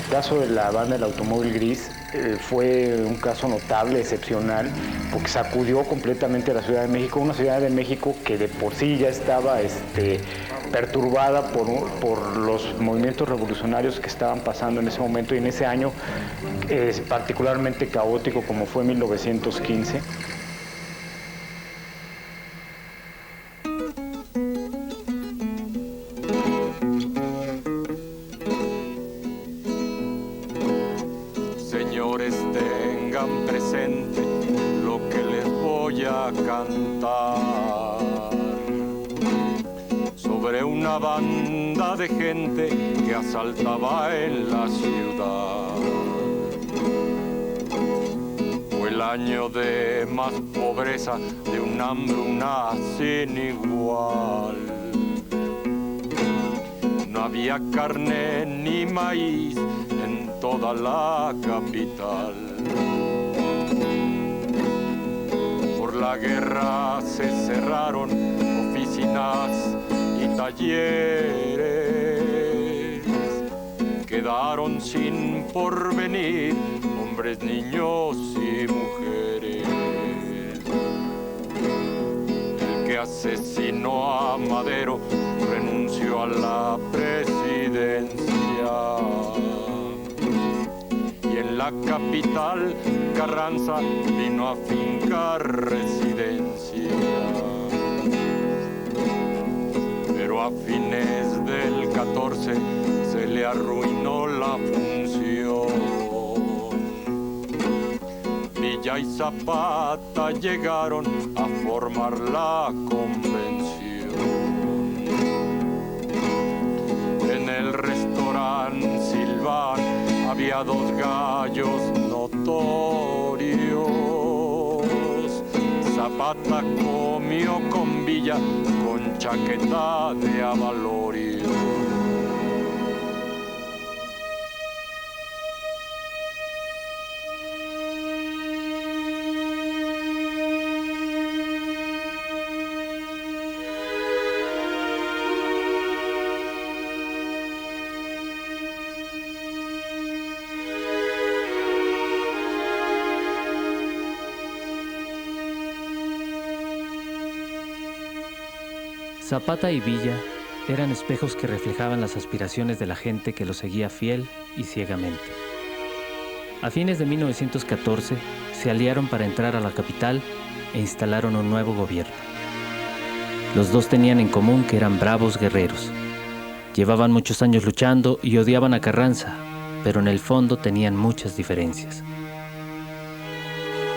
caso de la banda del automóvil gris fue un caso notable, excepcional, porque sacudió completamente la Ciudad de México, una Ciudad de México que de por sí ya estaba perturbada por los movimientos revolucionarios que estaban pasando en ese momento y en ese año particularmente caótico como fue 1915. Señores, tengan presente lo que les voy a cantar sobre una banda de gente que asaltaba en la ciudad. Fue el año de más pobreza, de un hambruna sin igual. No había carne ni maíz en toda la capital. Por la guerra se cerraron oficinas y talleres. Quedaron sin porvenir hombres, niños y mujeres. El que asesinó a Madero renunció a la presidencia. En la capital, Carranza vino a fincar residencia. Pero a fines del 14 se le arruinó la función. Villa y Zapata llegaron a formar la convención. En el restaurante Silván había dos gallos notorios. Zapata comió con Villa con chaqueta de avalorio. Zapata y Villa eran espejos que reflejaban las aspiraciones de la gente que los seguía fiel y ciegamente. A fines de 1914 se aliaron para entrar a la capital e instalaron un nuevo gobierno. Los dos tenían en común que eran bravos guerreros. Llevaban muchos años luchando y odiaban a Carranza, pero en el fondo tenían muchas diferencias.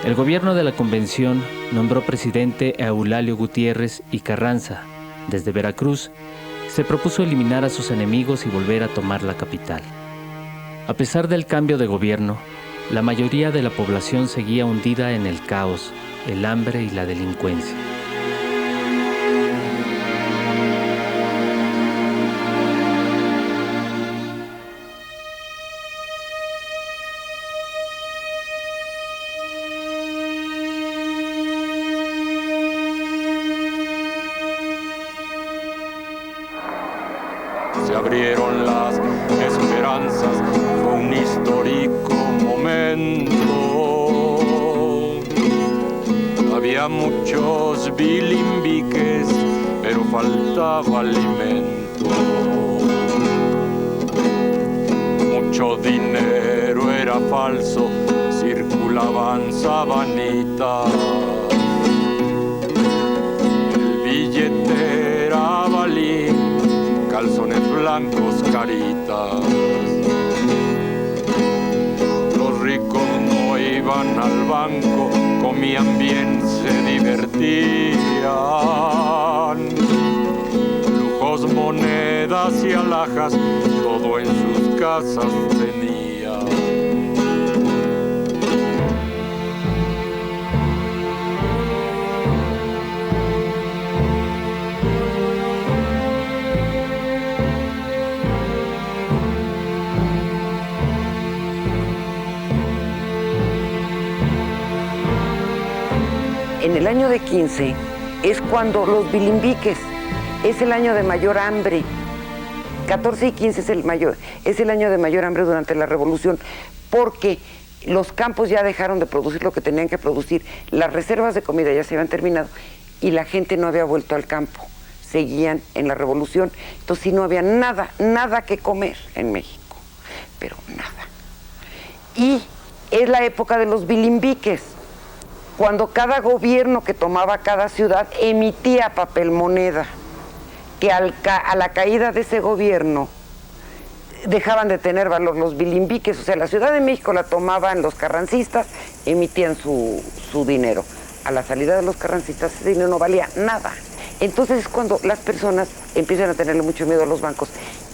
El gobierno de la convención nombró presidente a Eulalio Gutiérrez y Carranza, desde Veracruz, se propuso eliminar a sus enemigos y volver a tomar la capital. A pesar del cambio de gobierno, la mayoría de la población seguía hundida en el caos, el hambre y la delincuencia. Se abrieron las esperanzas, fue un histórico momento. Había muchos bilimbiques, pero faltaba alimento. Mucho dinero era falso, circulaban sabanitas. El billete era balín, calzones blancos, caritas. Los ricos no iban al banco, comían bien, se divertían. Lujos, monedas y alhajas, todo en sus casas tenían. En el año de 15 es cuando los bilimbiques, es el año de mayor hambre 14 y 15 es el año de mayor hambre durante la Revolución, porque los campos ya dejaron de producir lo que tenían que producir, las reservas de comida ya se habían terminado y la gente no había vuelto al campo, seguían en la Revolución, entonces sí no había nada que comer en México, pero nada. Y es la época de los bilimbiques, cuando cada gobierno que tomaba cada ciudad emitía papel moneda, que a la caída de ese gobierno dejaban de tener valor los bilimbiques, o sea, la Ciudad de México la tomaban los carrancistas, emitían su dinero. A la salida de los carrancistas ese dinero no valía nada. Entonces es cuando las personas empiezan a tenerle mucho miedo a los bancos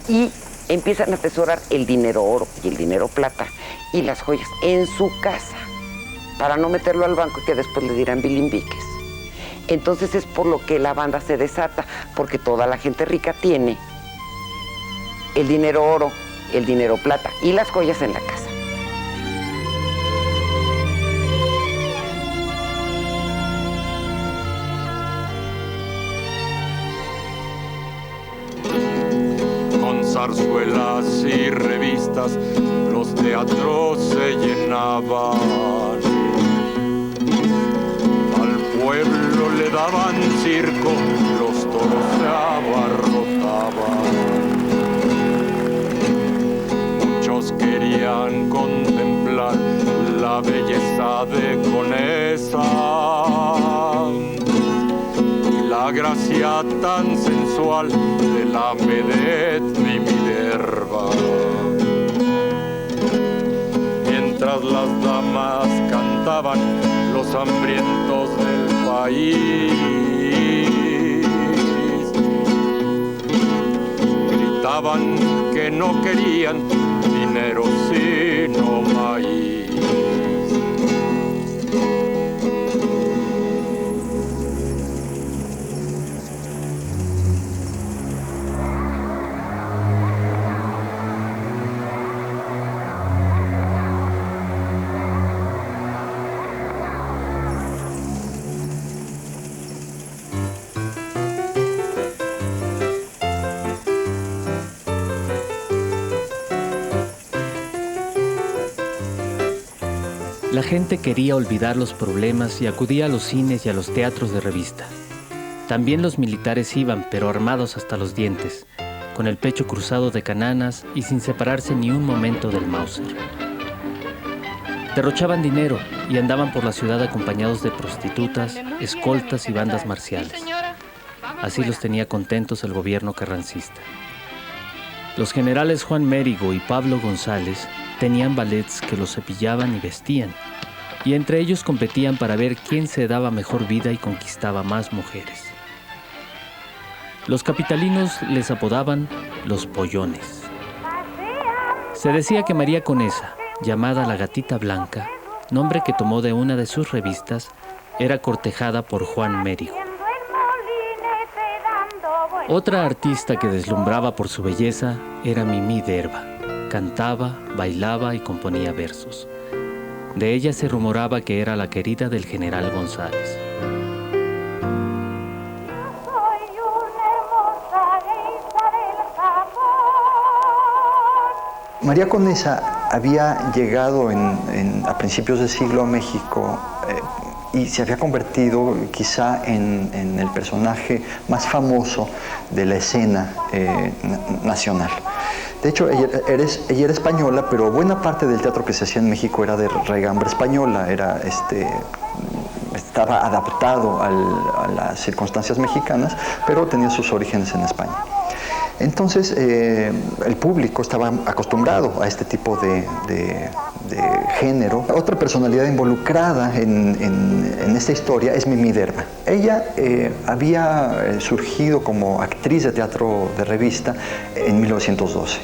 y empiezan a atesorar el dinero oro y el dinero plata y las joyas en su casa para no meterlo al banco y que después le dieran bilimbiques. Entonces es por lo que la banda se desata, porque toda la gente rica tiene el dinero oro, el dinero plata y las joyas en la casa. Con zarzuelas y revistas los teatros se llenaban. Al pueblo le daban circo, los toros se abarrotaban. Querían contemplar la belleza de Conesa y la gracia tan sensual de la vedette de Minerva. Mientras las damas cantaban los hambrientos del país, gritaban que no querían dinero sino maíz. La gente quería olvidar los problemas y acudía a los cines y a los teatros de revista. También los militares iban, pero armados hasta los dientes, con el pecho cruzado de cananas y sin separarse ni un momento del Mauser. Derrochaban dinero y andaban por la ciudad acompañados de prostitutas, escoltas y bandas marciales. Así los tenía contentos el gobierno carrancista. Los generales Juan Mérigo y Pablo González tenían ballets que los cepillaban y vestían, y entre ellos competían para ver quién se daba mejor vida y conquistaba más mujeres. Los capitalinos les apodaban los pollones. Se decía que María Conesa, llamada la Gatita Blanca, nombre que tomó de una de sus revistas, era cortejada por Juan Mérigo. Otra artista que deslumbraba por su belleza era Mimí Derba. Cantaba, bailaba y componía versos. De ella se rumoraba que era la querida del general González. María Conesa había llegado a principios del siglo a México y se había convertido quizá en el personaje más famoso de la escena nacional. De hecho, ella era española, pero buena parte del teatro que se hacía en México era de raigambre española, estaba adaptado a las circunstancias mexicanas, pero tenía sus orígenes en España. Entonces, el público estaba acostumbrado a este tipo de género. Otra personalidad involucrada en esta historia es Mimí Derba. Ella había surgido como actriz de teatro de revista en 1912.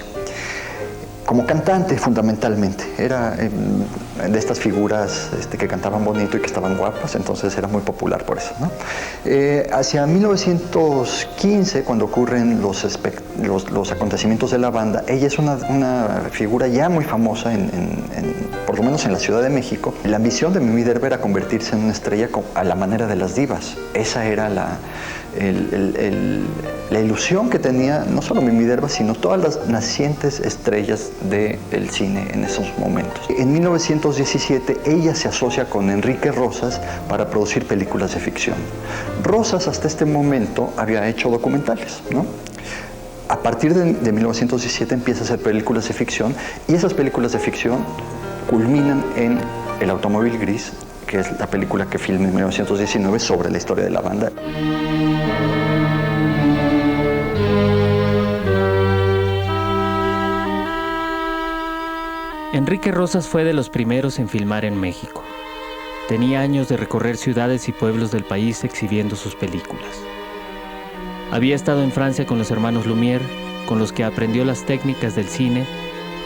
Como cantante, fundamentalmente. Era de estas figuras que cantaban bonito y que estaban guapas, entonces era muy popular por eso, ¿no? Hacia 1915, cuando ocurren los acontecimientos de la banda, ella es una figura ya muy famosa, por lo menos en la Ciudad de México. La ambición de Mimí Derba era convertirse en una estrella a la manera de las divas. Esa era la ilusión que tenía no solo Mimi Derba, sino todas las nacientes estrellas del cine en esos momentos. En 1917 ella se asocia con Enrique Rosas para producir películas de ficción. Rosas hasta este momento había hecho documentales, ¿no? A partir de 1917 empieza a hacer películas de ficción, y esas películas de ficción culminan en El automóvil gris, que es la película que filma en 1919 sobre la historia de la banda. Enrique Rosas fue de los primeros en filmar en México. Tenía años de recorrer ciudades y pueblos del país exhibiendo sus películas. Había estado en Francia con los hermanos Lumière, con los que aprendió las técnicas del cine,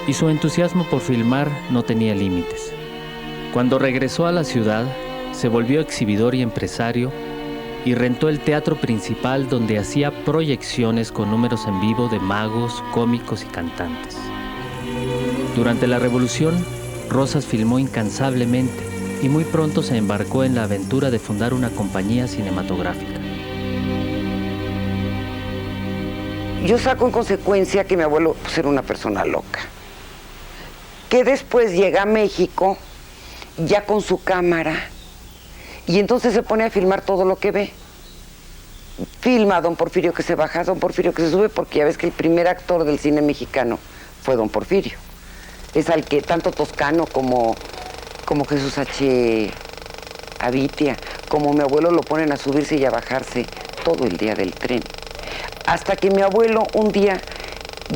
y su entusiasmo por filmar no tenía límites. Cuando regresó a la ciudad, se volvió exhibidor y empresario, y rentó el teatro principal donde hacía proyecciones con números en vivo de magos, cómicos y cantantes. Durante la Revolución, Rosas filmó incansablemente y muy pronto se embarcó en la aventura de fundar una compañía cinematográfica. Yo saco en consecuencia que mi abuelo pues, era una persona loca, que después llega a México ya con su cámara y entonces se pone a filmar todo lo que ve. Filma a don Porfirio que se baja, a don Porfirio que se sube, porque ya ves que el primer actor del cine mexicano fue don Porfirio. Es al que tanto Toscano como Jesús H. Avitia, como mi abuelo lo ponen a subirse y a bajarse todo el día del tren. Hasta que mi abuelo un día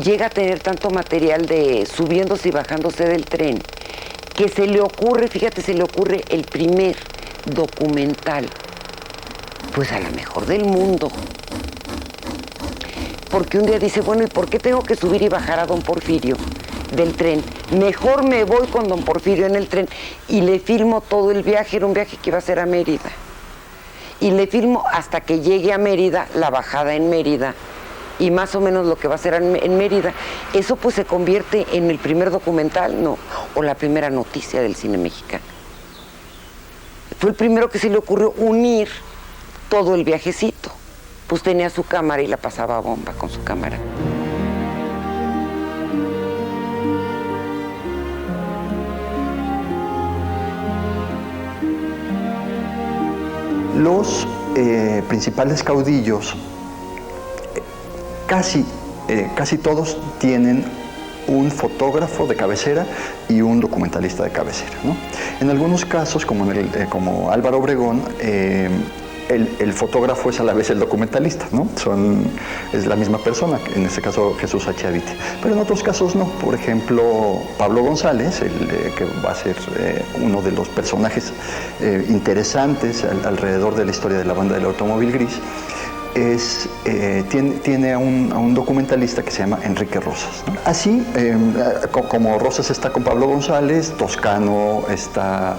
llega a tener tanto material de subiéndose y bajándose del tren, que se le ocurre, fíjate, se le ocurre el primer documental, pues a lo mejor del mundo. Porque un día dice, bueno, ¿y por qué tengo que subir y bajar a don Porfirio del tren? Mejor me voy con don Porfirio en el tren y le filmo todo el viaje. Era un viaje que iba a ser a Mérida. Y le filmo hasta que llegue a Mérida, la bajada en Mérida, y más o menos lo que va a ser en Mérida. Eso pues se convierte en el primer documental, no, o la primera noticia del cine mexicano. Fue el primero que se le ocurrió unir todo el viajecito. Pues tenía su cámara y la pasaba a bomba con su cámara. Los principales caudillos, casi todos tienen un fotógrafo de cabecera y un documentalista de cabecera, ¿no? En algunos casos, como Álvaro Obregón, el fotógrafo es a la vez el documentalista, ¿no? Es la misma persona, en este caso Jesús H. Avitia. Pero en otros casos no. Por ejemplo, Pablo González, que va a ser uno de los personajes interesantes alrededor de la historia de la banda del automóvil gris, tiene a un documentalista que se llama Enrique Rosas, ¿no? Así, como Rosas está con Pablo González, Toscano está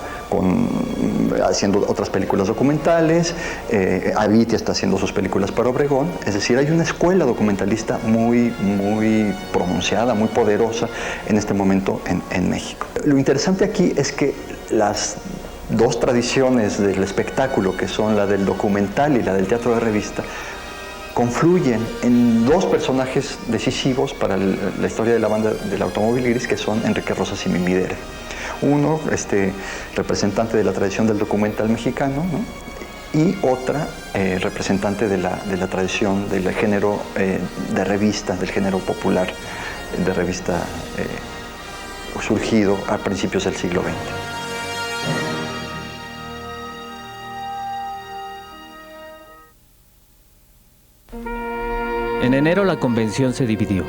haciendo otras películas documentales, Avitia está haciendo sus películas para Obregón. Es decir, hay una escuela documentalista muy pronunciada, muy poderosa en este momento en México. Lo interesante aquí es que las dos tradiciones del espectáculo, que son la del documental y la del teatro de revista, confluyen en dos personajes decisivos para la historia de la banda del automóvil gris, que son Enrique Rosas y Mimi Derba. Uno, representante de la tradición del documental mexicano, ¿no? Y otra, representante de la tradición del género de revista, del género popular de revista surgido a principios del siglo XX. En enero la convención se dividió.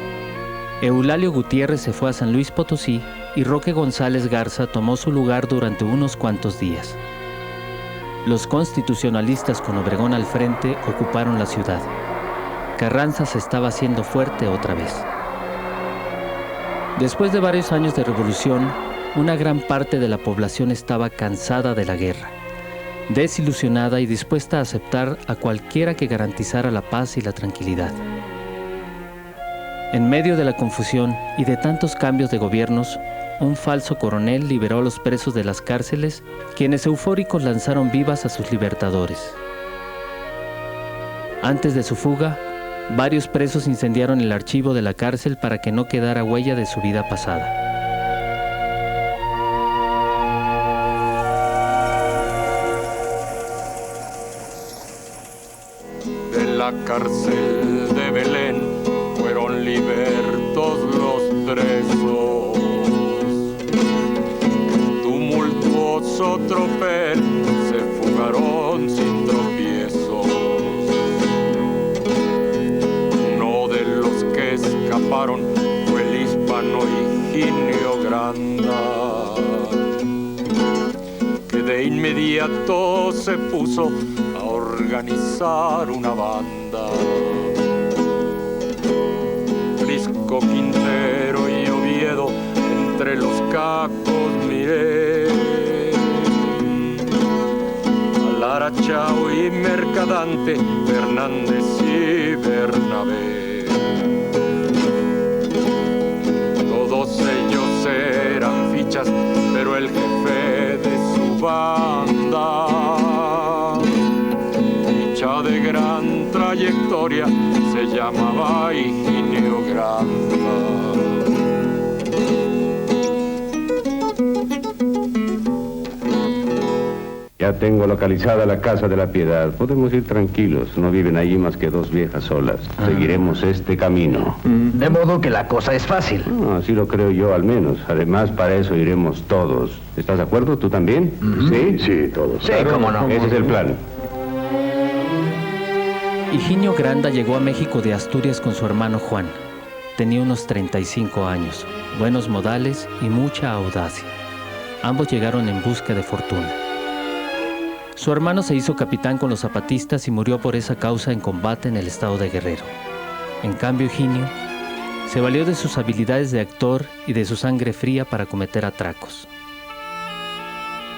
Eulalio Gutiérrez se fue a San Luis Potosí y Roque González Garza tomó su lugar durante unos cuantos días. Los constitucionalistas con Obregón al frente ocuparon la ciudad. Carranza se estaba haciendo fuerte otra vez. Después de varios años de revolución, una gran parte de la población estaba cansada de la guerra, desilusionada y dispuesta a aceptar a cualquiera que garantizara la paz y la tranquilidad. En medio de la confusión y de tantos cambios de gobiernos, un falso coronel liberó a los presos de las cárceles, quienes eufóricos lanzaron vivas a sus libertadores. Antes de su fuga, varios presos incendiaron el archivo de la cárcel para que no quedara huella de su vida pasada. De la cárcel de Belén fueron libertos los presos. En tumultuoso tropel se fugaron sin tropiezos. Uno de los que escaparon fue el hispano Higinio Granda, que de inmediato se puso a organizar una banda. Prisco, Quintero y Oviedo entre los cacos miré. A Lara, Chao y Mercadante, Fernández y Bernabé. Todos ellos eran fichas, pero el jefe de su banda, ficha de gran trayectoria, se llamaba Higinio Granda. Ya tengo localizada la Casa de la Piedad. Podemos ir tranquilos. No viven allí más que dos viejas solas. Seguiremos este camino. De modo que la cosa es fácil. No, así lo creo yo, al menos. Además, para eso iremos todos. ¿Estás de acuerdo? ¿Tú también? ¿Sí? Sí, todos. Sí, cómo no. Ese es el plan. Higinio Granda llegó a México de Asturias con su hermano Juan. Tenía unos 35 años, buenos modales y mucha audacia. Ambos llegaron en busca de fortuna. Su hermano se hizo capitán con los zapatistas y murió por esa causa en combate en el estado de Guerrero. En cambio, Higinio se valió de sus habilidades de actor y de su sangre fría para cometer atracos.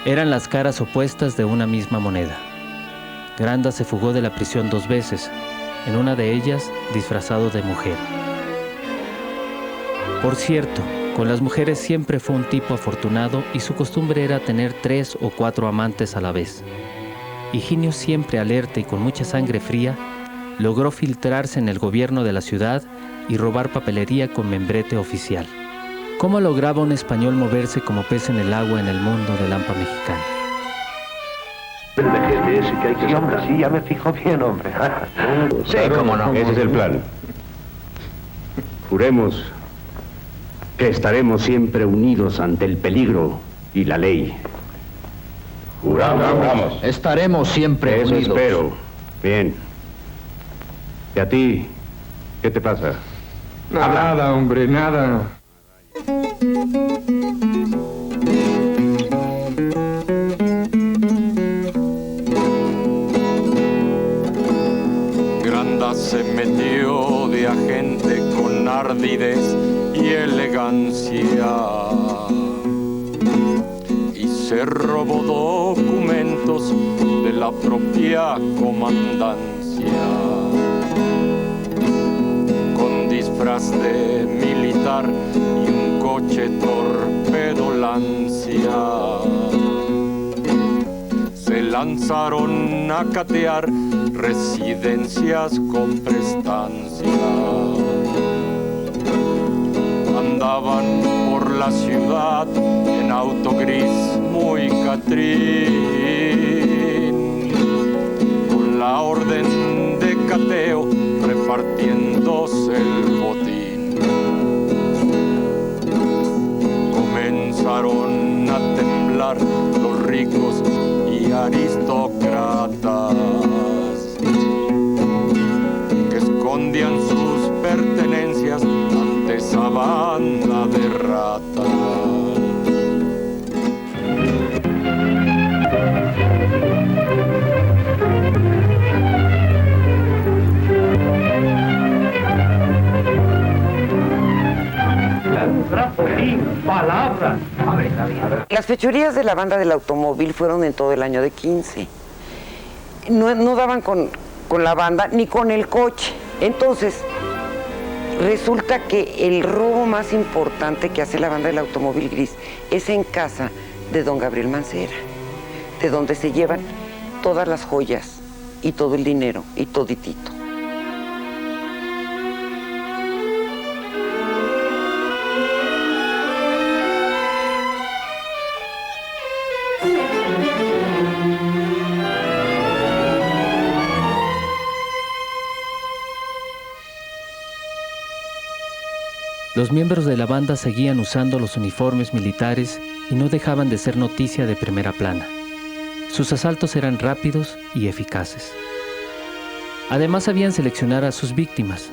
Eran las caras opuestas de una misma moneda. Granda se fugó de la prisión 2 veces, en una de ellas disfrazado de mujer. Por cierto, con las mujeres siempre fue un tipo afortunado y su costumbre era tener 3 o 4 amantes a la vez. Higinio, siempre alerta y con mucha sangre fría, logró filtrarse en el gobierno de la ciudad y robar papelería con membrete oficial. ¿Cómo lograba un español moverse como pez en el agua en el mundo del hampa mexicana? Sí, ya me fijo bien, hombre. Sí, cómo no. Ese es el plan. Juremos que estaremos siempre unidos ante el peligro y la ley. Juramos. Estaremos siempre Eso unidos. espero. Bien. ¿Y a ti? ¿Qué te pasa? Nada, hombre, nada. Granda se metió de agente con ardidez y elegancia y se robó documentos de la propia comandancia. Con disfraz de militar y un coche torpedolancia, se lanzaron a catear residencias con prestancia. Andaban por la ciudad en auto gris muy catrín, con la orden de cateo repartiéndose el botín. Comenzaron a temblar los ricos y aristócratas que escondían sus pertenencias ante esa banda de ratas. Palabras. Las fechorías de la banda del automóvil fueron en todo el año de 15. No daban con la banda ni con el coche. Entonces, resulta que el robo más importante que hace la banda del automóvil gris es en casa de don Gabriel Mancera, de donde se llevan todas las joyas y todo el dinero y toditito. Los miembros de la banda seguían usando los uniformes militares y no dejaban de ser noticia de primera plana. Sus asaltos eran rápidos y eficaces. Además sabían seleccionar a sus víctimas.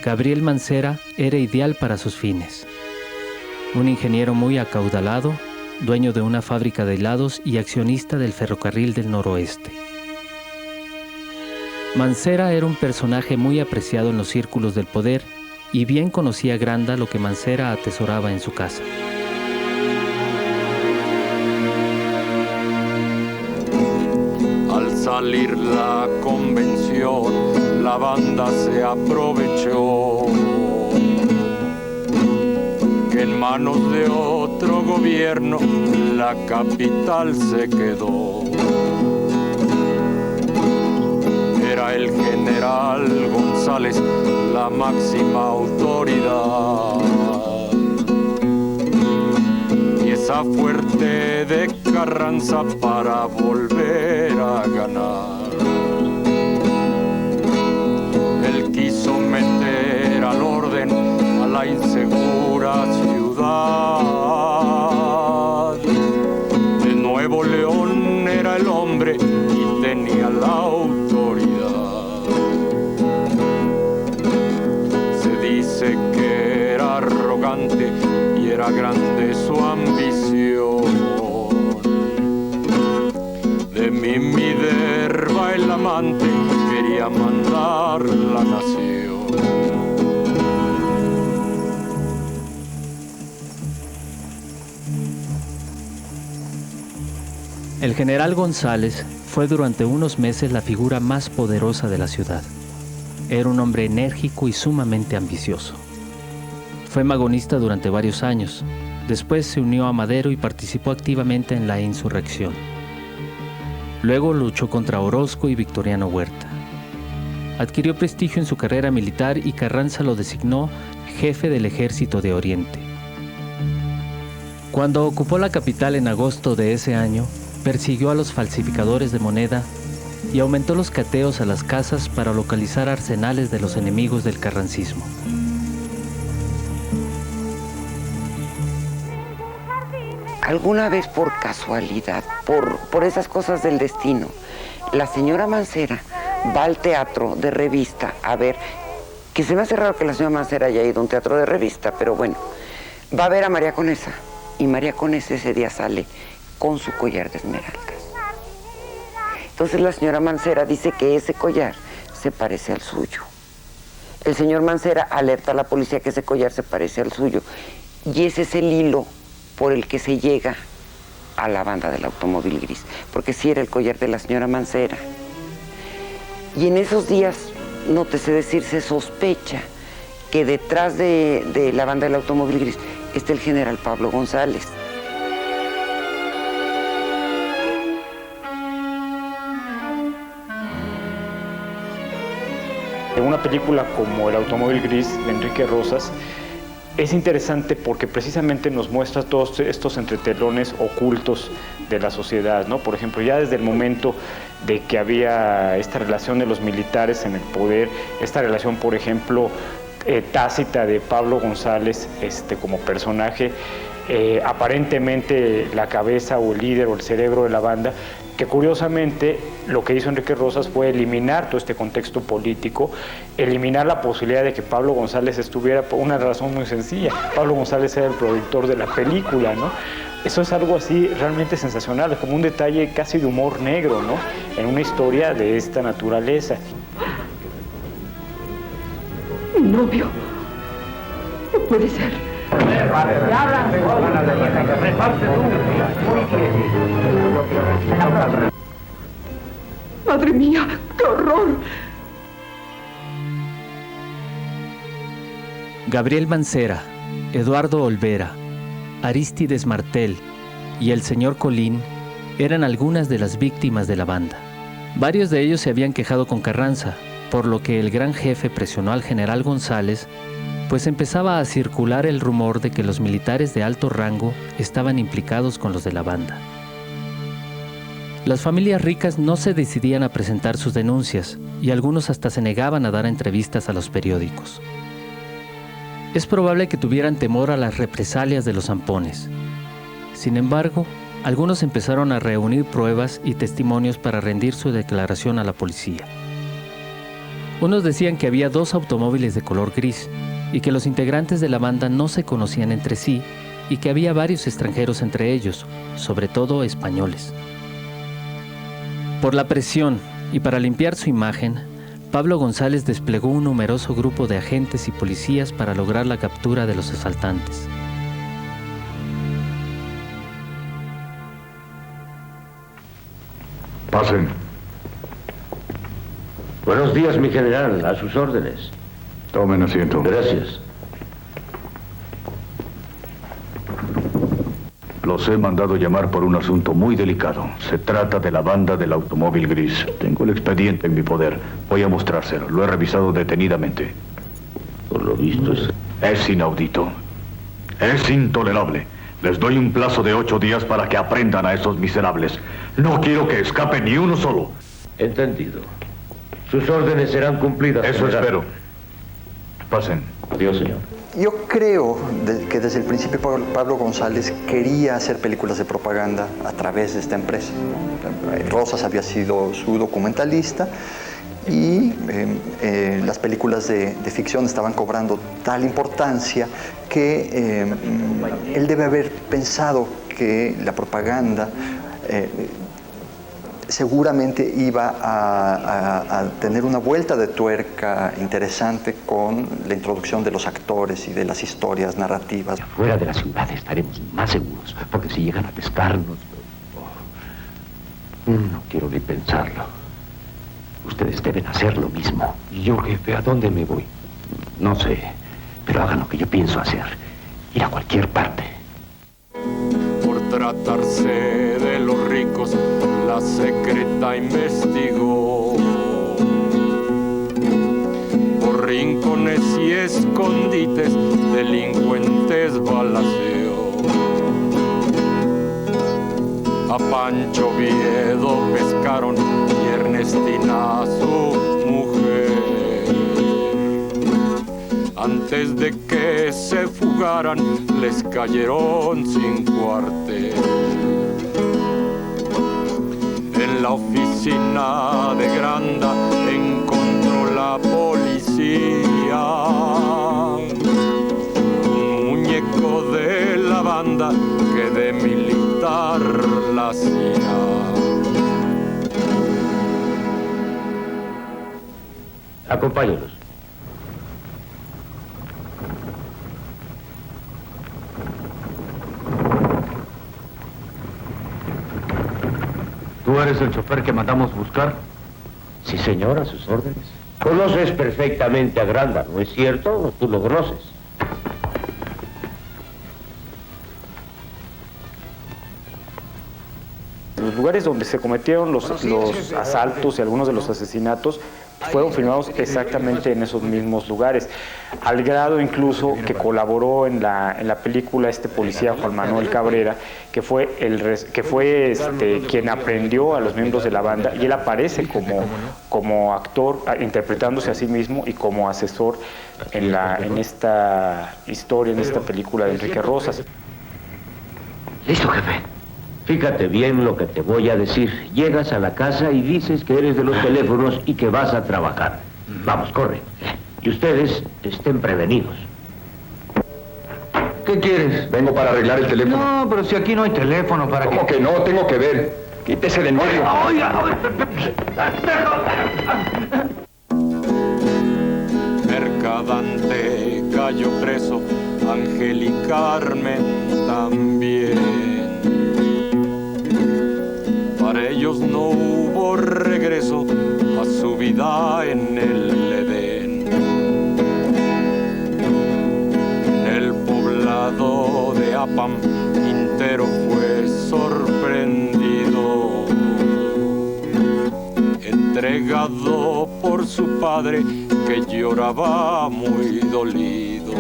Gabriel Mancera era ideal para sus fines. Un ingeniero muy acaudalado, dueño de una fábrica de helados y accionista del Ferrocarril del Noroeste. Mancera era un personaje muy apreciado en los círculos del poder y bien conocía Granda lo que Mancera atesoraba en su casa. Al salir la convención, la banda se aprovechó que en manos de otro gobierno la capital se quedó. Era el general González la máxima autoridad, y esa fuerte de Carranza para volver a ganar. Él quiso meter al orden a la insegura ciudad. De Nuevo León era el hombre y tenía la autoridad. Dice que era arrogante y era grande su ambición. De mi Minerva el amante quería mandar la nación. El general González fue durante unos meses la figura más poderosa de la ciudad. Era un hombre enérgico y sumamente ambicioso. Fue magonista durante varios años. Después se unió a Madero y participó activamente en la insurrección. Luego luchó contra Orozco y Victoriano Huerta. Adquirió prestigio en su carrera militar y Carranza lo designó jefe del Ejército de Oriente. Cuando ocupó la capital en agosto de ese año, persiguió a los falsificadores de moneda y aumentó los cateos a las casas para localizar arsenales de los enemigos del carrancismo. Alguna vez por casualidad, por esas cosas del destino, la señora Mancera va al teatro de revista a ver, que se me hace raro que la señora Mancera haya ido a un teatro de revista, pero bueno, va a ver a María Conesa, y María Conesa ese día sale con su collar de esmeraldas. Entonces la señora Mancera dice que ese collar se parece al suyo. El señor Mancera alerta a la policía que ese collar se parece al suyo. Y ese es el hilo por el que se llega a la banda del automóvil gris. Porque sí era el collar de la señora Mancera. Y en esos días, no te sé decir, se sospecha que detrás de la banda del automóvil gris está el general Pablo González. En una película como El automóvil gris de Enrique Rosas es interesante porque precisamente nos muestra todos estos entretelones ocultos de la sociedad, ¿no? Por ejemplo, ya desde el momento de que había esta relación de los militares en el poder, esta relación, por ejemplo, tácita de Pablo González como personaje, aparentemente la cabeza o el líder o el cerebro de la banda, que curiosamente lo que hizo Enrique Rosas fue eliminar todo este contexto político, eliminar la posibilidad de que Pablo González estuviera por una razón muy sencilla. Pablo González era el productor de la película, ¿no? Eso es algo así realmente sensacional, como un detalle casi de humor negro, ¿no? En una historia de esta naturaleza. Mi novio. No puede ser. Madre mía, qué horror. Gabriel Mancera, Eduardo Olvera, Arístides Martel y el señor Colín eran algunas de las víctimas de la banda. Varios de ellos se habían quejado con Carranza, por lo que el gran jefe presionó al general González, pues empezaba a circular el rumor de que los militares de alto rango estaban implicados con los de la banda. Las familias ricas no se decidían a presentar sus denuncias y algunos hasta se negaban a dar entrevistas a los periódicos. Es probable que tuvieran temor a las represalias de los zampones. Sin embargo, algunos empezaron a reunir pruebas y testimonios para rendir su declaración a la policía. Unos decían que había 2 automóviles de color gris y que los integrantes de la banda no se conocían entre sí y que había varios extranjeros entre ellos, sobre todo españoles. Por la presión y para limpiar su imagen, Pablo González desplegó un numeroso grupo de agentes y policías para lograr la captura de los asaltantes. Pasen. Buenos días, mi general. A sus órdenes. Tomen asiento. Gracias. Los he mandado llamar por un asunto muy delicado. Se trata de la banda del automóvil gris. Tengo el expediente en mi poder. Voy a mostrárselo. Lo he revisado detenidamente. Por lo visto es inaudito. Es intolerable. Les doy un plazo de 8 días para que aprendan a esos miserables. No quiero que escape ni uno solo. Entendido. Sus órdenes serán cumplidas. Eso espero. Pasen. Adiós, señor. Yo creo que desde el principio Pablo González quería hacer películas de propaganda a través de esta empresa. Rosas había sido su documentalista y las películas de ficción estaban cobrando tal importancia que él debe haber pensado que la propaganda seguramente iba a tener una vuelta de tuerca interesante con la introducción de los actores y de las historias narrativas. Fuera de la ciudad estaremos más seguros, porque si llegan a pescarnos... No quiero ni pensarlo. Ustedes deben hacer lo mismo. ¿Y yo, jefe, a dónde me voy? No sé, pero hagan lo que yo pienso hacer. Ir a cualquier parte. Por tratarse de los ricos, la secreta investigó. Por rincones y escondites, delincuentes balaceó. A Pancho Viedo pescaron y Ernestina a su mujer. Antes de que se fugaran, les cayeron sin cuartel. En la oficina de Granda encontró la policía un muñeco de la banda que de militar la hacía. Acompáñenos. ¿Tú eres el chofer que mandamos buscar? Sí, señor, a sus órdenes. Conoces perfectamente a Granda, ¿no es cierto? Tú lo conoces. Los lugares donde se cometieron los asaltos y algunos de los asesinatos fueron filmados exactamente en esos mismos lugares, al grado incluso que colaboró en la película este policía Juan Manuel Cabrera, que fue quien aprendió a los miembros de la banda, y él aparece como actor interpretándose a sí mismo y como asesor en esta historia, en esta película de Enrique Rosas. Listo, jefe. Fíjate bien lo que te voy a decir. Llegas a la casa y dices que eres de los teléfonos y que vas a trabajar. Vamos, corre. Y ustedes estén prevenidos. ¿Qué quieres? Vengo para arreglar el teléfono. No, pero si aquí no hay teléfono, ¿para qué? ¿Cómo que no? Tengo que ver. Quítese de en medio. Mercadante cayó preso, Ángel y Carmen también. Para ellos no hubo regreso a su vida en el Edén. En el poblado de Apam, Quintero fue sorprendido, entregado por su padre que lloraba muy dolido.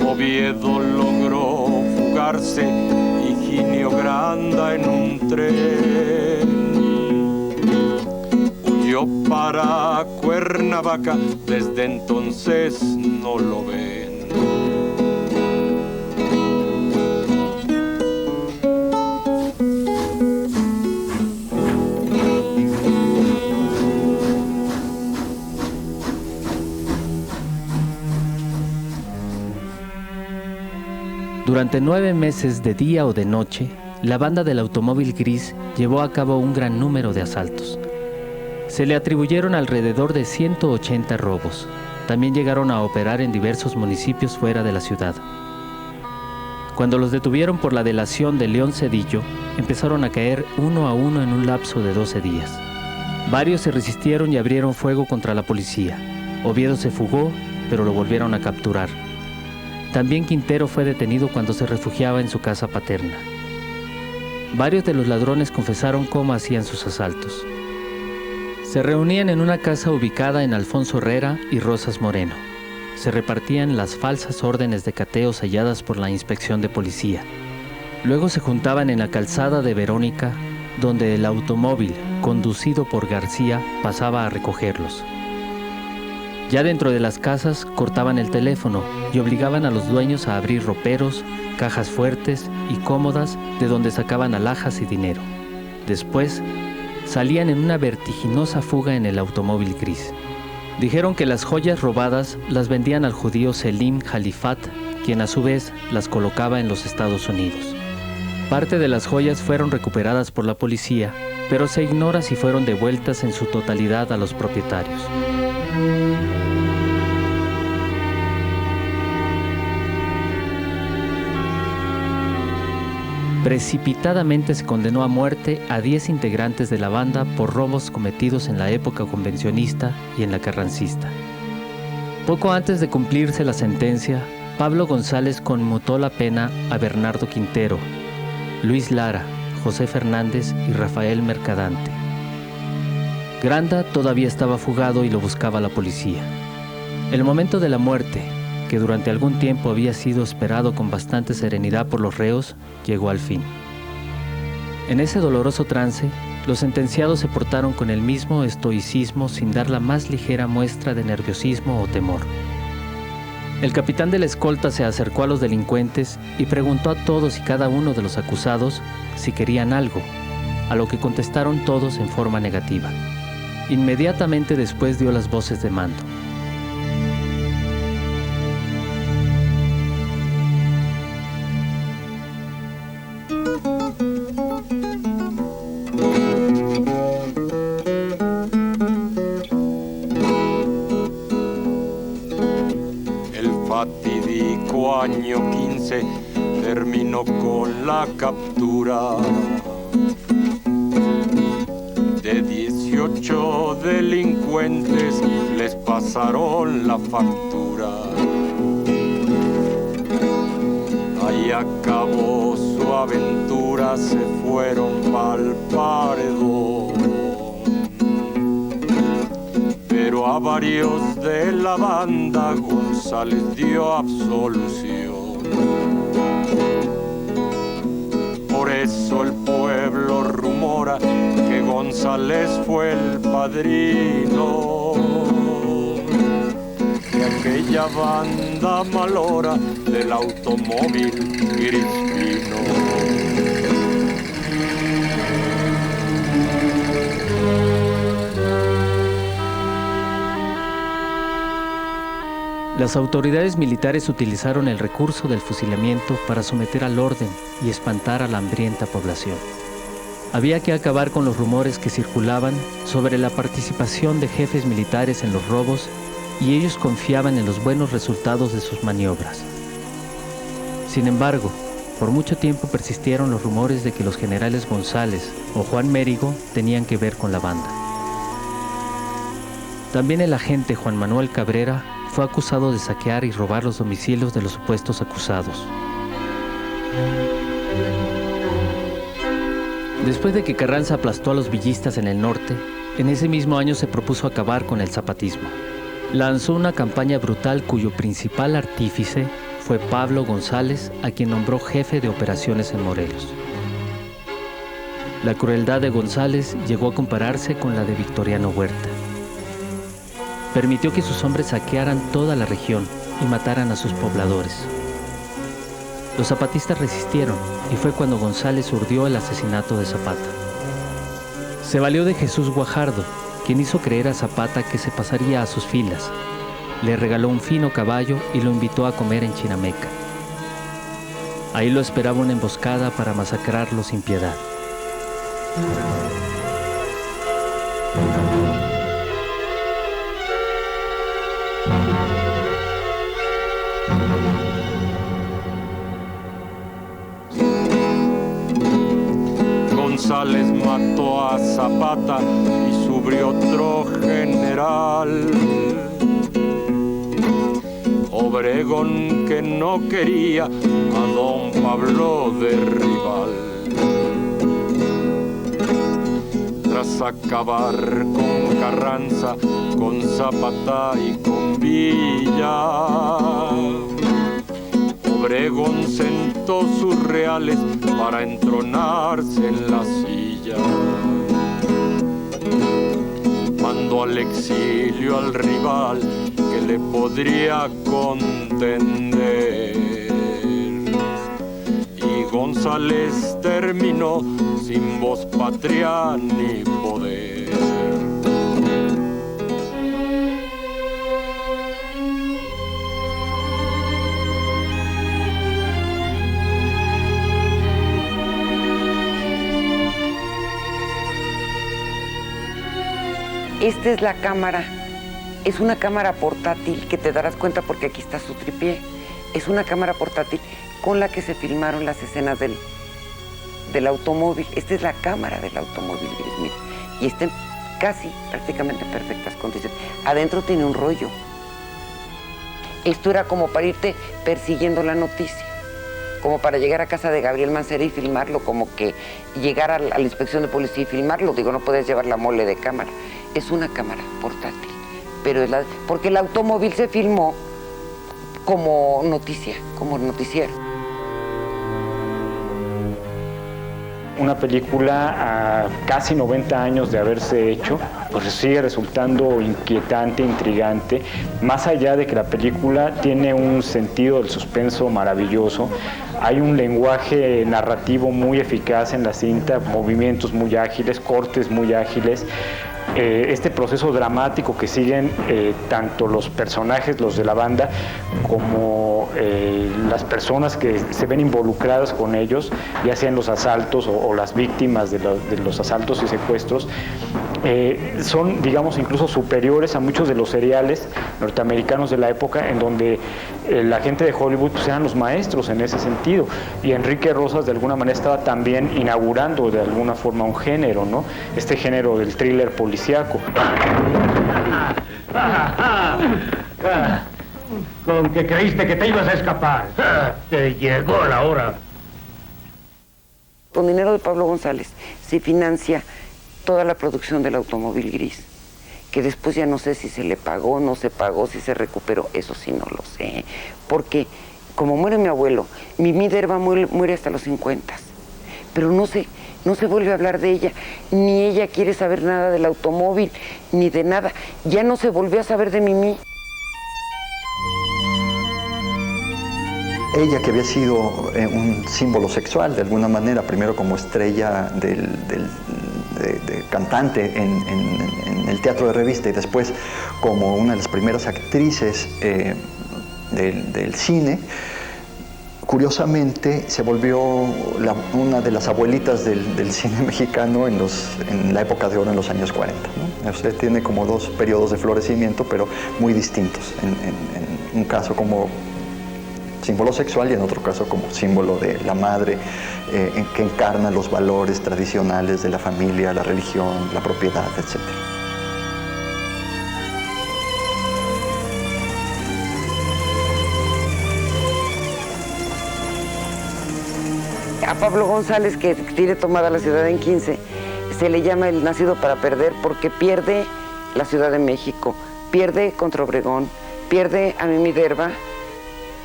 Oviedo logró fugarse, Higinio Granda en un tren huyó salió para Cuernavaca, desde entonces no lo ven. Durante 9 meses, de día o de noche, la banda del automóvil gris llevó a cabo un gran número de asaltos. Se le atribuyeron alrededor de 180 robos. También llegaron a operar en diversos municipios fuera de la ciudad. Cuando los detuvieron por la delación de León Cedillo, empezaron a caer uno a uno en un lapso de 12 días. Varios se resistieron y abrieron fuego contra la policía. Oviedo se fugó, pero lo volvieron a capturar. También Quintero fue detenido cuando se refugiaba en su casa paterna. Varios de los ladrones confesaron cómo hacían sus asaltos. Se reunían en una casa ubicada en Alfonso Herrera y Rosas Moreno. Se repartían las falsas órdenes de cateo selladas por la inspección de policía. Luego se juntaban en la calzada de Verónica, donde el automóvil, conducido por García, pasaba a recogerlos. Ya dentro de las casas cortaban el teléfono y obligaban a los dueños a abrir roperos, cajas fuertes y cómodas de donde sacaban alhajas y dinero. Después, salían en una vertiginosa fuga en el automóvil gris. Dijeron que las joyas robadas las vendían al judío Selim Jalifat, quien a su vez las colocaba en los Estados Unidos. Parte de las joyas fueron recuperadas por la policía, pero se ignora si fueron devueltas en su totalidad a los propietarios. Precipitadamente se condenó a muerte a 10 integrantes de la banda por robos cometidos en la época convencionista y en la carrancista. Poco antes de cumplirse la sentencia, Pablo González conmutó la pena a Bernardo Quintero, Luis Lara, José Fernández y Rafael Mercadante. Granda todavía estaba fugado y lo buscaba la policía. El momento de la muerte, que durante algún tiempo había sido esperado con bastante serenidad por los reos, llegó al fin. En ese doloroso trance, los sentenciados se portaron con el mismo estoicismo sin dar la más ligera muestra de nerviosismo o temor. El capitán de la escolta se acercó a los delincuentes y preguntó a todos y cada uno de los acusados si querían algo, a lo que contestaron todos en forma negativa. Inmediatamente después dio las voces de mando. Fatídico año 15 terminó con la captura de 18 delincuentes, les pasaron la factura. Ahí acabó su aventura, se fueron pa'l paredón. Pero a varios de la banda González dio absolución. Por eso el pueblo rumora que González fue el padrino de aquella banda malora del automóvil gris fino. Las autoridades militares utilizaron el recurso del fusilamiento para someter al orden y espantar a la hambrienta población. Había que acabar con los rumores que circulaban sobre la participación de jefes militares en los robos, y ellos confiaban en los buenos resultados de sus maniobras. Sin embargo, por mucho tiempo persistieron los rumores de que los generales González o Juan Mérigo tenían que ver con la banda. También el agente Juan Manuel Cabrera fue acusado de saquear y robar los domicilios de los supuestos acusados. Después de que Carranza aplastó a los villistas en el norte, en ese mismo año se propuso acabar con el zapatismo. Lanzó una campaña brutal cuyo principal artífice fue Pablo González, a quien nombró jefe de operaciones en Morelos. La crueldad de González llegó a compararse con la de Victoriano Huerta. permitió que sus hombres saquearan toda la región y mataran a sus pobladores. Los zapatistas resistieron y fue cuando González urdió el asesinato de Zapata. Se valió de Jesús Guajardo, quien hizo creer a Zapata que se pasaría a sus filas. Le regaló un fino caballo y lo invitó a comer en Chinameca. Ahí lo esperaba una emboscada para masacrarlo sin piedad. González mató a Zapata y subió otro general. Obregón que no quería a don Pablo de rival. Tras acabar con Carranza, con Zapata y con Villa, Obregón sentó sus reales para entronarse en la silla. Mandó al exilio al rival que le podría contender. Y González terminó sin voz patria ni poder. Esta es la cámara, es una cámara portátil que te darás cuenta porque aquí está su tripié. Es una cámara portátil con la que se filmaron las escenas del automóvil. Esta es la cámara del automóvil, mira, y está en casi prácticamente perfectas condiciones. Adentro tiene un rollo. Esto era como para irte persiguiendo la noticia, como para llegar a casa de Gabriel Mancera y filmarlo, como que llegar a la inspección de policía y filmarlo. Digo, no puedes llevar la mole de cámara. Es una cámara portátil, pero porque el automóvil se filmó como noticia, como noticiero. Una película a casi 90 años de haberse hecho, pues sigue resultando inquietante, intrigante, más allá de que la película tiene un sentido del suspenso maravilloso. Hay un lenguaje narrativo muy eficaz en la cinta, movimientos muy ágiles, cortes muy ágiles. Este proceso dramático que siguen tanto los personajes, los de la banda, como las personas que se ven involucradas con ellos, ya sean los asaltos o las víctimas de los asaltos y secuestros, son, digamos, incluso superiores a muchos de los seriales norteamericanos de la época, en donde la gente de Hollywood pues, eran los maestros en ese sentido, y Enrique Rosas de alguna manera estaba también inaugurando de alguna forma un género, ¿no? Este género del thriller policíaco. Con que creíste que te ibas a escapar. Te llegó la hora. Con dinero de Pablo González se financia toda la producción del automóvil gris, que después ya no sé si se le pagó, no se pagó, si se recuperó, eso sí no lo sé, porque como muere mi abuelo, mi Derba muere hasta los 50, pero no se vuelve a hablar de ella, ni ella quiere saber nada del automóvil, ni de nada, ya no se volvió a saber de Mimi. Ella, que había sido un símbolo sexual de alguna manera, primero como estrella de cantante en el teatro de revista y después como una de las primeras actrices del cine, curiosamente se volvió una de las abuelitas del cine mexicano en la época de oro, en los años 40, ¿no? Usted tiene como dos periodos de florecimiento, pero muy distintos. En un caso como símbolo sexual y en otro caso como símbolo de la madre, que encarna los valores tradicionales de la familia, la religión, la propiedad, etc. A Pablo González, que tiene tomada la ciudad en 15, se le llama el nacido para perder porque pierde la Ciudad de México, pierde contra Obregón, pierde a Mimi Derba,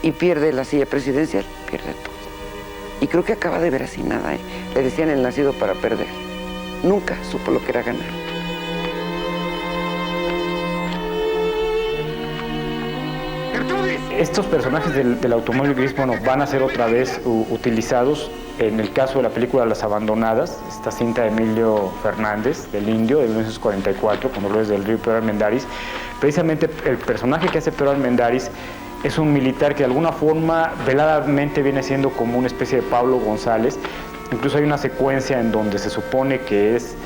y pierde la silla presidencial, pierde todo. Y creo que acaba de ver así nada, ¿eh? Le decían el nacido para perder. Nunca supo lo que era ganar. Estos personajes del automóvil gris, bueno, van a ser otra vez utilizados en el caso de la película Las Abandonadas, esta cinta de Emilio Fernández, del Indio, de 1944, con Dolores del Río y Pedro Armendáriz. Precisamente el personaje que hace Pedro Armendáriz es un militar que de alguna forma veladamente viene siendo como una especie de Pablo González. Incluso hay una secuencia en donde se supone que es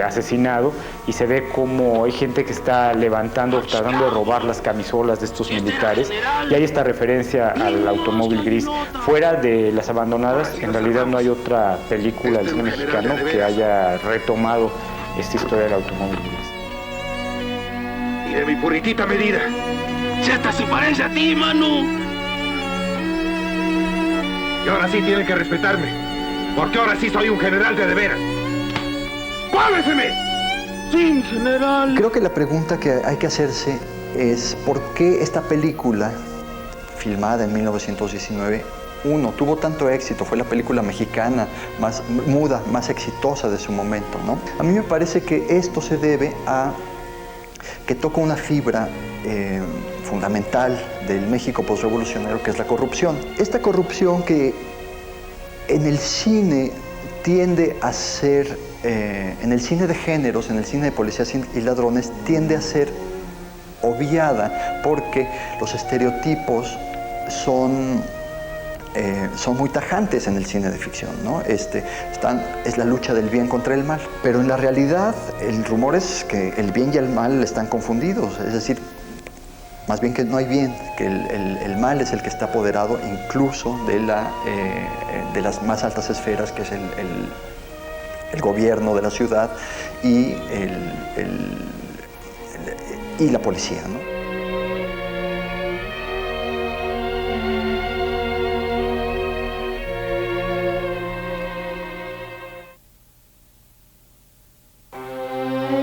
asesinado y se ve como hay gente que está levantando, tratando de robar las camisolas de estos militares, y hay esta referencia al automóvil gris. Fuera de Las Abandonadas, en realidad no hay otra película del cine mexicano que haya retomado esta historia del automóvil gris. Y de mi puritita medida, si hasta se parece a ti, Manu. Y ahora sí tienen que respetarme, porque ahora sí soy un general de veras. ¡Muéveseme! Sí, general. Creo que la pregunta que hay que hacerse es ¿por qué esta película, filmada en 1919, tuvo tanto éxito? Fue la película mexicana más muda, más exitosa de su momento, ¿no? A mí me parece que esto se debe a que toca una fibra fundamental del México postrevolucionario, que es la corrupción. Esta corrupción que en el cine tiende a ser, en el cine de géneros, en el cine de policías y ladrones, tiende a ser obviada porque los estereotipos son muy tajantes en el cine de ficción, ¿no? Es la lucha del bien contra el mal. Pero en la realidad, el rumor es que el bien y el mal están confundidos. Es decir, más bien que no hay bien, que el mal es el que está apoderado incluso de las más altas esferas, que es el gobierno de la ciudad y la policía, ¿no?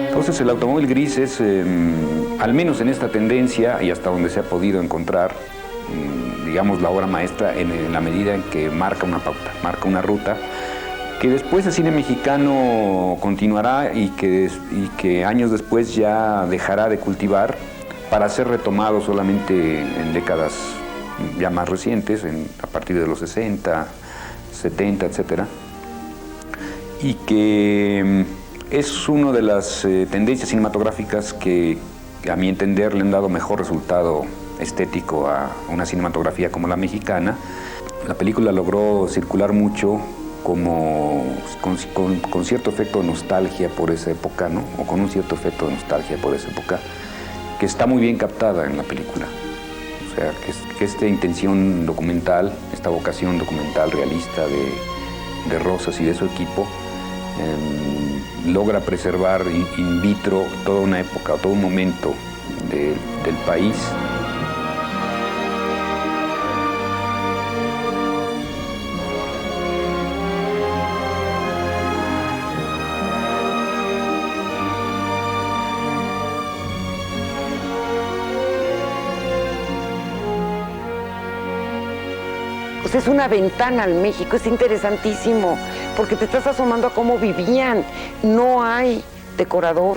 Entonces el automóvil gris es, al menos en esta tendencia y hasta donde se ha podido encontrar, digamos, la obra maestra en la medida en que marca una pauta, marca una ruta, que después el cine mexicano continuará y que años después ya dejará de cultivar para ser retomado solamente en décadas ya más recientes, a partir de los 60, 70, etcétera, y que es una de las tendencias cinematográficas que, a mi entender, le han dado mejor resultado estético a una cinematografía como la mexicana. La película logró circular mucho con cierto efecto de nostalgia por esa época, ¿no? O con un cierto efecto de nostalgia por esa época, que está muy bien captada en la película. O sea, que esta intención documental, esta vocación documental realista de Rosas y de su equipo, logra preservar in vitro toda una época, todo un momento del país. Pues es una ventana al México, es interesantísimo, porque te estás asomando a cómo vivían. No hay decorador,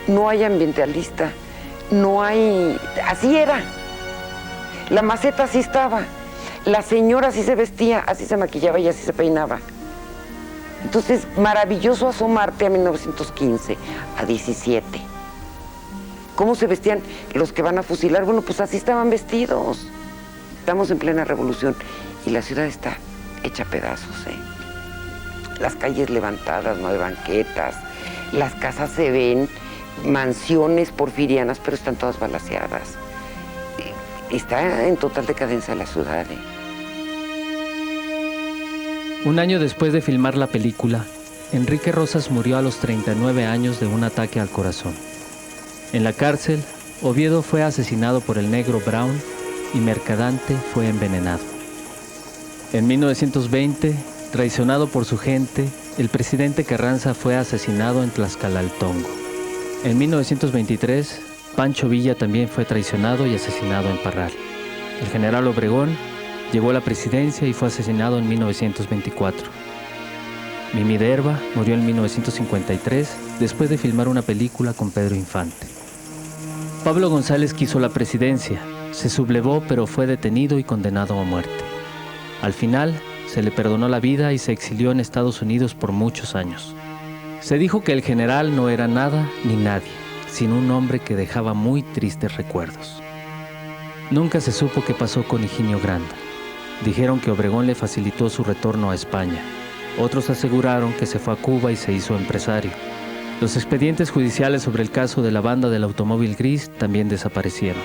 no hay ambientalista, no hay... Así era. La maceta así estaba, la señora así se vestía, así se maquillaba y así se peinaba. Entonces, maravilloso asomarte a 1915, a 17. ¿Cómo se vestían los que van a fusilar? Bueno, pues así estaban vestidos. Estamos en plena revolución. Y la ciudad está hecha pedazos, ¿eh? Las calles levantadas, no hay banquetas, las casas se ven, mansiones porfirianas, pero están todas balaceadas. Está en total decadencia la ciudad, ¿eh? Un año después de filmar la película, Enrique Rosas murió a los 39 años de un ataque al corazón. En la cárcel, Oviedo fue asesinado por el negro Brown y Mercadante fue envenenado. En 1920, traicionado por su gente, el presidente Carranza fue asesinado en Tlaxcalaltongo. En 1923, Pancho Villa también fue traicionado y asesinado en Parral. El general Obregón llegó a la presidencia y fue asesinado en 1924. Mimi Derba murió en 1953 después de filmar una película con Pedro Infante. Pablo González quiso la presidencia, Se sublevó, pero fue detenido y condenado a muerte. Al final, se le perdonó la vida y se exilió en Estados Unidos por muchos años. Se dijo que el general no era nada ni nadie, sino un hombre que dejaba muy tristes recuerdos. Nunca se supo qué pasó con Higinio Granda. Dijeron que Obregón le facilitó su retorno a España. Otros aseguraron que se fue a Cuba y se hizo empresario. Los expedientes judiciales sobre el caso de la banda del automóvil gris también desaparecieron.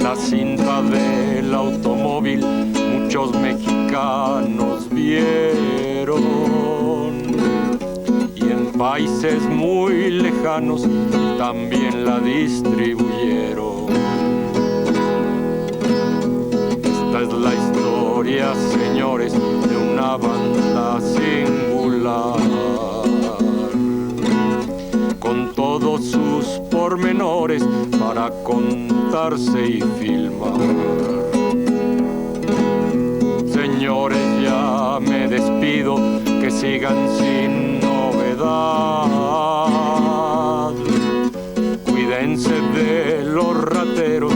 La cinta del automóvil muchos mexicanos vieron y en países muy lejanos también la distribuyeron. Esta es la historia, señores, de una banda singular, con todos sus pormenores para contarse y filmar. Señores, ya me despido, que sigan sin novedad. Cuídense de los rateros